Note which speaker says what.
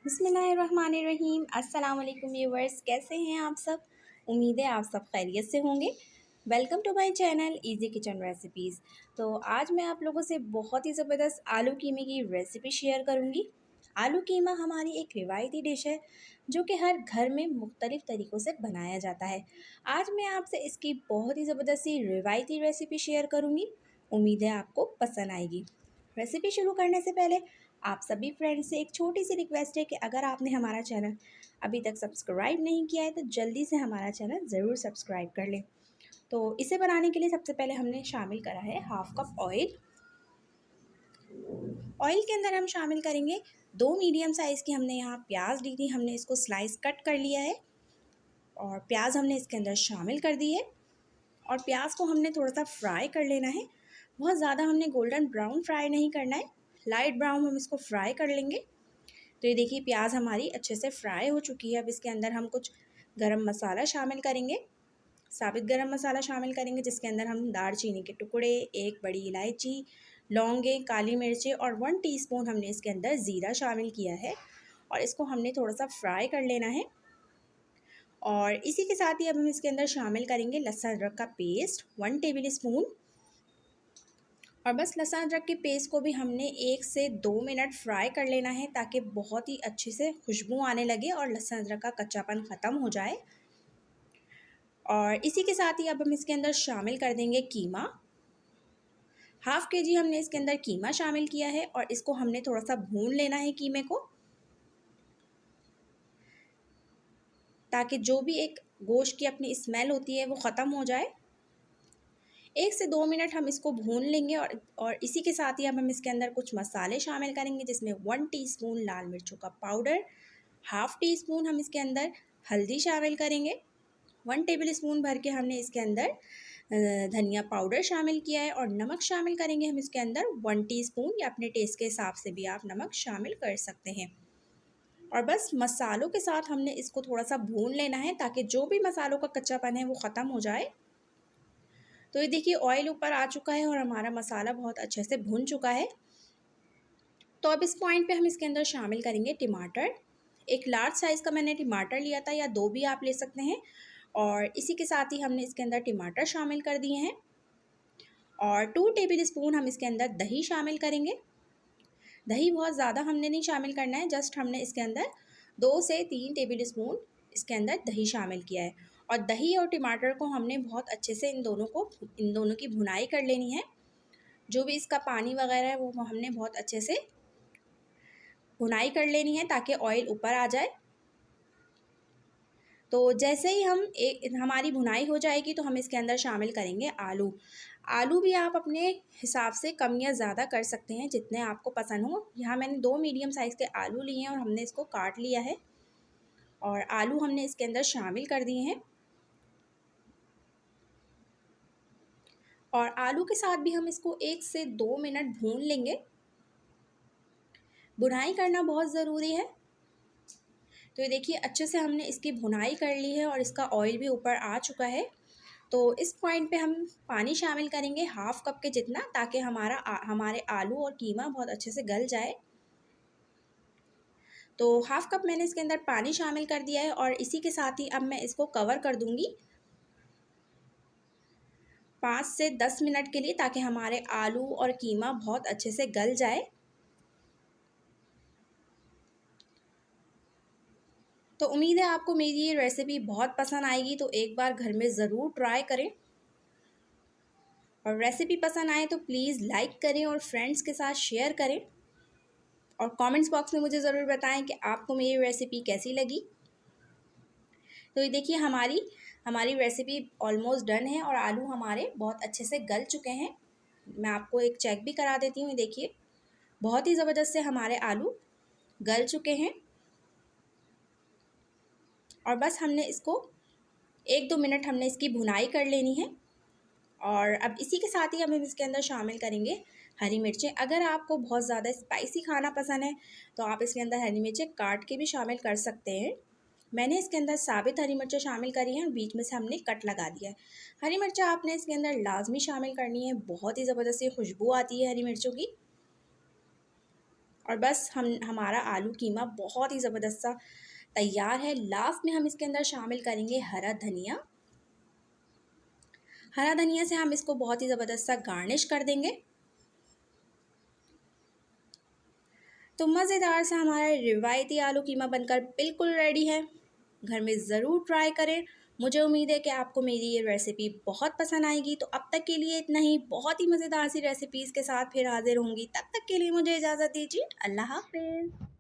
Speaker 1: बिस्मिल्लाहिर्रहमानिर्रहीम। अस्सलाम वालेकुम व्यूवर्स, कैसे हैं आप सब। उम्मीद है आप सब खैरियत से होंगे। Welcome to my channel easy kitchen recipes. तो आज मैं आप लोगों से बहुत ही ज़बरदस्त आलू कीमे की रेसिपी शेयर करूंगी। आलू कीमा हमारी एक रिवायती डिश है जो कि हर घर में मुख्तलिफ़ तरीक़ों से बनाया जाता है। आज मैं आपसे इसकी बहुत ही ज़बरदस्त सी रिवायती रेसिपी शेयर करूँगी। उम्मीद है आपको पसंद आएगी। रेसिपी शुरू करने से पहले आप सभी फ्रेंड्स से एक छोटी सी रिक्वेस्ट है कि अगर आपने हमारा चैनल अभी तक सब्सक्राइब नहीं किया है तो जल्दी से हमारा चैनल ज़रूर सब्सक्राइब कर लें। तो इसे बनाने के लिए सबसे पहले हमने शामिल करा है हाफ़ कप ऑयल। ऑयल के अंदर हम शामिल करेंगे 2 मीडियम साइज़ की हमने यहाँ प्याज ली थी, हमने इसको स्लाइस कट कर लिया है और प्याज हमने इसके अंदर शामिल कर दी है। और प्याज को हमने थोड़ा सा फ्राई कर लेना है, बहुत ज़्यादा हमने गोल्डन ब्राउन फ्राई नहीं करना है, लाइट ब्राउन हम इसको फ्राई कर लेंगे। तो ये देखिए प्याज हमारी अच्छे से फ्राई हो चुकी है। अब इसके अंदर हम कुछ गरम मसाला शामिल करेंगे, साबित गरम मसाला शामिल करेंगे जिसके अंदर हम दालचीनी के टुकड़े, एक बड़ी इलायची, लौंगे, काली मिर्चें और 1 टीस्पून हमने इसके अंदर ज़ीरा शामिल किया है और इसको हमने थोड़ा सा फ्राई कर लेना है। और इसी के साथ ही अब हम इसके अंदर शामिल करेंगे लहसुन अदरक का पेस्ट 1 टेबल स्पून। और बस लहसुन अदरक के पेस्ट को भी हमने 1 से 2 मिनट फ्राई कर लेना है ताकि बहुत ही अच्छी से खुशबू आने लगे और लहसुन अदरक का कच्चापन ख़त्म हो जाए। और इसी के साथ ही अब हम इसके अंदर शामिल कर देंगे कीमा। हाफ़ के जी हमने इसके अंदर कीमा शामिल किया है और इसको हमने थोड़ा सा भून लेना है कीमे को, ताकि जो भी एक गोश्त की अपनी स्मेल होती है वो ख़त्म हो जाए। 1 से 2 मिनट हम इसको भून लेंगे और इसी के साथ ही अब हम इसके अंदर कुछ मसाले शामिल करेंगे जिसमें 1 टीस्पून लाल मिर्चों का पाउडर, हाफ़ टी स्पून हम इसके अंदर हल्दी शामिल करेंगे, 1 टेबल स्पून भर के हमने इसके अंदर धनिया पाउडर शामिल किया है और नमक शामिल करेंगे हम इसके अंदर 1 टीस्पून, या अपने टेस्ट के हिसाब से भी आप नमक शामिल कर सकते हैं। और बस मसालों के साथ हमने इसको थोड़ा सा भून लेना है ताकि जो भी मसालों का कच्चापन है वो ख़त्म हो जाए। तो ये देखिए ऑयल ऊपर आ चुका है और हमारा मसाला बहुत अच्छे से भुन चुका है। तो अब इस पॉइंट पे हम इसके अंदर शामिल करेंगे टमाटर। एक लार्ज साइज़ का मैंने टमाटर लिया था, या 2 भी आप ले सकते हैं। और इसी के साथ ही हमने इसके अंदर टमाटर शामिल कर दिए हैं और 2 टेबल स्पून हम इसके अंदर दही शामिल करेंगे। दही बहुत ज़्यादा हमने नहीं शामिल करना है, जस्ट हमने इसके अंदर 2 से 3 टेबल स्पून इसके अंदर दही शामिल किया है। और दही और टमाटर को हमने बहुत अच्छे से इन दोनों की भुनाई कर लेनी है। जो भी इसका पानी वगैरह है वो हमने बहुत अच्छे से भुनाई कर लेनी है ताकि ऑयल ऊपर आ जाए। तो जैसे ही हमारी भुनाई हो जाएगी तो हम इसके अंदर शामिल करेंगे आलू। आलू भी आप अपने हिसाब से कम या ज़्यादा कर सकते हैं जितने आपको पसंद हो। यहाँ मैंने 2 मीडियम साइज़ के आलू लिए हैं और हमने इसको काट लिया है और आलू हमने इसके अंदर शामिल कर दिए हैं। और आलू के साथ भी हम इसको 1 से 2 मिनट भून लेंगे। भुनाई करना बहुत ज़रूरी है। तो ये देखिए अच्छे से हमने इसकी भुनाई कर ली है और इसका ऑयल भी ऊपर आ चुका है। तो इस पॉइंट पे हम पानी शामिल करेंगे हाफ़ कप के जितना, ताकि हमारे आलू और कीमा बहुत अच्छे से गल जाए। तो हाफ़ कप मैंने इसके अंदर पानी शामिल कर दिया है और इसी के साथ ही अब मैं इसको कवर कर दूँगी 5 से 10 मिनट के लिए, ताकि हमारे आलू और कीमा बहुत अच्छे से गल जाए। तो उम्मीद है आपको मेरी ये रेसिपी बहुत पसंद आएगी, तो एक बार घर में ज़रूर ट्राई करें। और रेसिपी पसंद आए तो प्लीज़ लाइक करें और फ्रेंड्स के साथ शेयर करें और कमेंट्स बॉक्स में मुझे ज़रूर बताएं कि आपको मेरी रेसिपी कैसी लगी। तो ये देखिए हमारी रेसिपी ऑलमोस्ट डन है और आलू हमारे बहुत अच्छे से गल चुके हैं। मैं आपको एक चेक भी करा देती हूँ। देखिए बहुत ही ज़बरदस्त से हमारे आलू गल चुके हैं और बस हमने इसको 1-2 मिनट हमने इसकी भुनाई कर लेनी है। और अब इसी के साथ ही हम इसके अंदर शामिल करेंगे हरी मिर्चें। अगर आपको बहुत ज़्यादा स्पाइसी खाना पसंद है तो आप इसके अंदर हरी मिर्चें काट के भी शामिल कर सकते हैं। मैंने इसके अंदर साबित हरी मिर्चें शामिल करी हैं और बीच में से हमने कट लगा दिया है। हरी मिर्चें आपने इसके अंदर लाजमी शामिल करनी है, बहुत ही ज़बरदस्त खुशबू आती है हरी मिर्चों की। और बस हमारा आलू कीमा बहुत ही ज़बरदस्त सा तैयार है। लास्ट में हम इसके अंदर शामिल करेंगे हरा धनिया। हरा धनिया से हम इसको बहुत ही ज़बरदस्त सा गार्निश कर देंगे। तो मज़ेदार सा हमारा रिवायती आलू कीमा बनकर बिल्कुल रेडी है। घर में ज़रूर ट्राई करें। मुझे उम्मीद है कि आपको मेरी ये रेसिपी बहुत पसंद आएगी। तो अब तक के लिए इतना ही। बहुत ही मज़ेदार सी रेसिपीज़ के साथ फिर हाज़िर होंगी। तब तक के लिए मुझे इजाज़त दीजिए। अल्लाह हाफ़िज़।